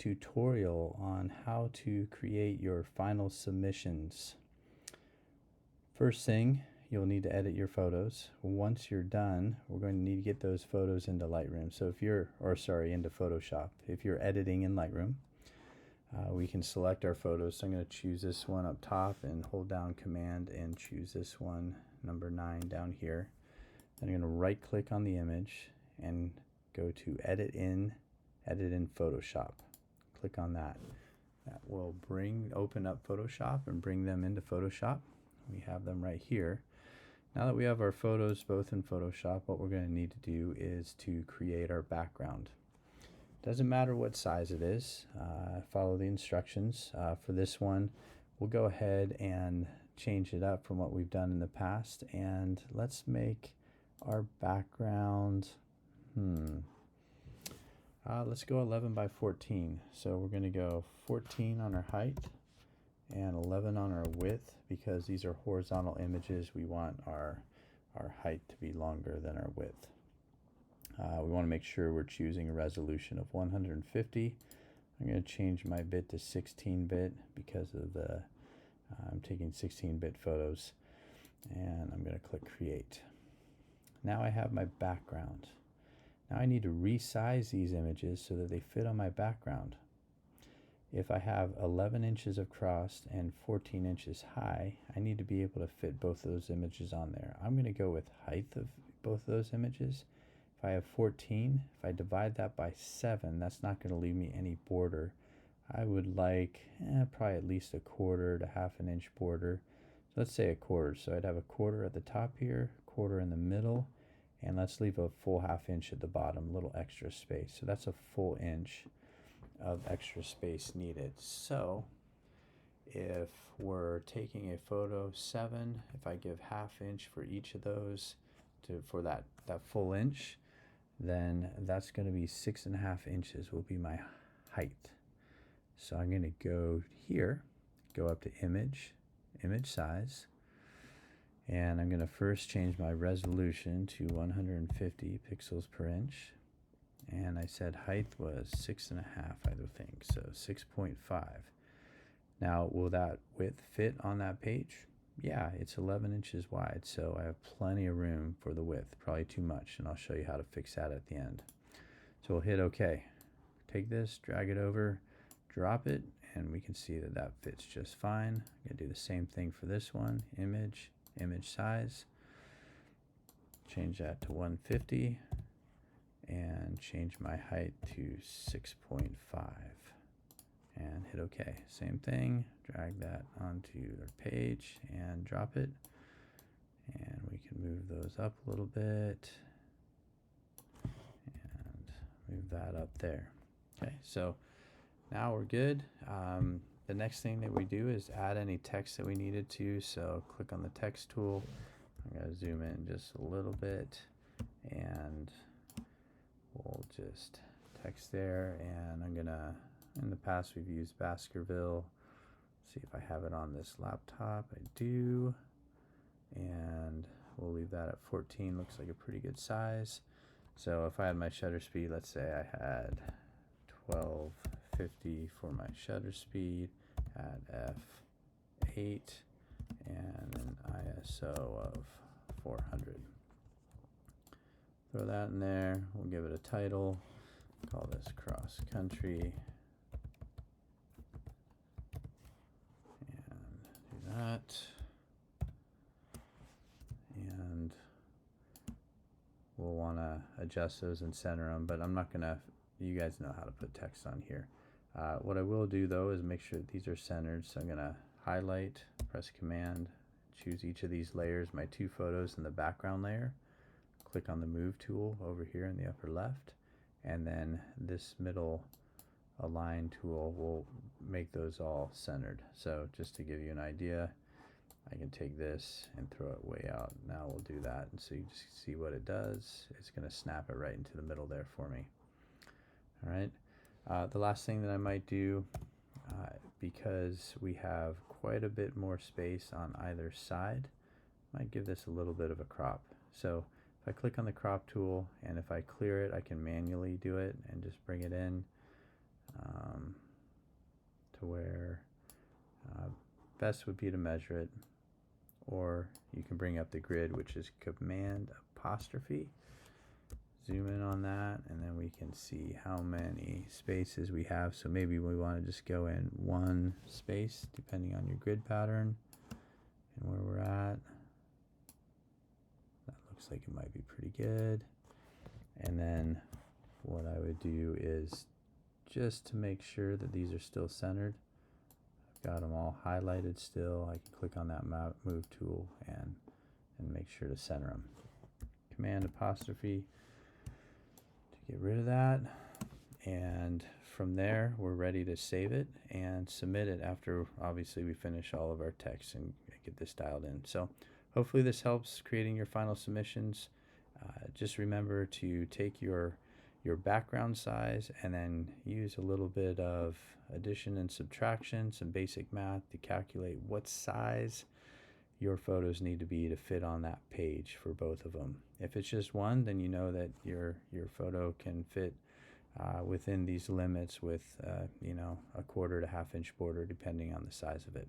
tutorial on how to create your final submissions. First thing, you'll need to edit your photos. Once you're done, we're going to need to get those photos into Lightroom. So if you're, into Photoshop. If you're editing in Lightroom, we can select our photos. So I'm going to choose this one up top and hold down Command and choose this one, number 9, down here. Then I'm going to right click on the image and go to Edit in Photoshop. Click on that. That will open up Photoshop and bring them into Photoshop. We have them right here. Now that we have our photos both in Photoshop, what we're going to need to do is to create our background. Doesn't matter what size it is. Follow the instructions. For this one, we'll go ahead and change it up from what we've done in the past, and let's make our background, let's go 11 by 14. So we're going to go 14 on our height and 11 on our width, because these are horizontal images. We want our height to be longer than our width. We want to make sure we're choosing a resolution of 150. I'm going to change my bit to 16-bit because of the I'm taking 16-bit photos, and I'm going to click Create. Now I have my background. Now I need to resize these images so that they fit on my background. If I have 11 inches across and 14 inches high, I need to be able to fit both of those images on there. I'm going to go with height of both of those images. If I have 14, if I divide that by 7, that's not going to leave me any border. I would like probably at least a quarter to half an inch border. So let's say a quarter. So I'd have a quarter at the top here, quarter in the middle, and let's leave a full half inch at the bottom, a little extra space. So that's a full inch of extra space needed. So if we're taking a photo 7, if I give half inch for each of those for that full inch, then that's going to be 6.5 inches will be my height. So I'm going to go here, go up to image size, and I'm going to first change my resolution to 150 pixels per inch. And I said height was 6.5, I think, so 6.5. Now, will that width fit on that page? Yeah, it's 11 inches wide, so I have plenty of room for the width, probably too much, and I'll show you how to fix that at the end. So we'll hit OK. Take this, drag it over, drop it, and we can see that that fits just fine. I'm going to do the same thing for this one, image size, change that to 150, and change my height to 6.5 and hit OK. Same thing, drag that onto our page and drop it, and we can move those up a little bit and move that up there. Okay, so now we're good. The next thing that we do is add any text that we needed to. So click on the text tool. I'm going to zoom in just a little bit, and we'll just text there. And I'm going to, in the past we've used Baskerville. See if I have it on this laptop. I do. And we'll leave that at 14. Looks like a pretty good size. So if I had my shutter speed, let's say I had 1250 for my shutter speed at f8 and an ISO of 400. Throw that in there. We'll give it a title. Call this cross country. And do that. And we'll want to adjust those and center them, but I'm not going to, you guys know how to put text on here. What I will do though is make sure that these are centered. So I'm going to highlight, press Command, choose each of these layers, my 2 photos in the background layer, click on the Move tool over here in the upper left, and then this middle Align tool will make those all centered. So just to give you an idea, I can take this and throw it way out. Now we'll do that, and so you just see what it does. It's going to snap it right into the middle there for me. All right. The last thing that I might do, because we have quite a bit more space on either side, I might give this a little bit of a crop. So if I click on the crop tool, and if I clear it, I can manually do it and just bring it in. best would be to measure it, or you can bring up the grid, which is Command apostrophe. Zoom in on that, and then we can see how many spaces we have. So maybe we want to just go in one space depending on your grid pattern and where we're at. That looks like it might be pretty good. And then what I would do is, just to make sure that these are still centered, I've got them all highlighted still. I can click on that move tool and make sure to center them. Command apostrophe to get rid of that. And from there, we're ready to save it and submit it after, obviously, we finish all of our text and get this dialed in. So hopefully this helps creating your final submissions. Just remember to take your background size and then use a little bit of addition and subtraction, some basic math to calculate what size your photos need to be to fit on that page for both of them. If it's just one, then you know that your photo can fit within these limits with you know, a 1/4 to 1/2 inch border depending on the size of it.